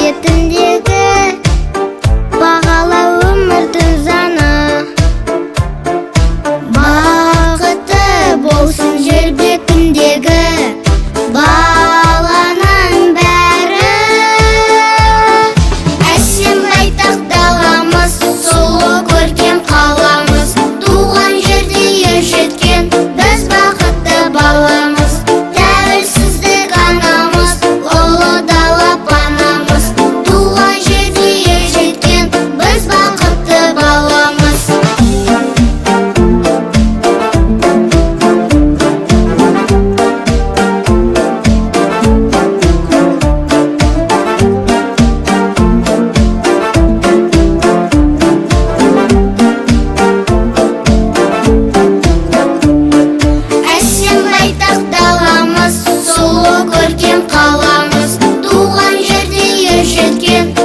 бетіндегі бағала өмірдің заңы. Бақытты болсын жер бетіндегі баланың бәрі. Әсем байтақ даламыз, сұлу көркем қаламыз, туған жерде ер жеткен біз бақытты баламыз. Тәуелсіздік анамыз, ұлы дала панамыз, туған жерде ер жеткен біз бақытты баламыз. Әсем байтақ даламыз, сұлу көркем қаламыз, туған жерде ер жеткен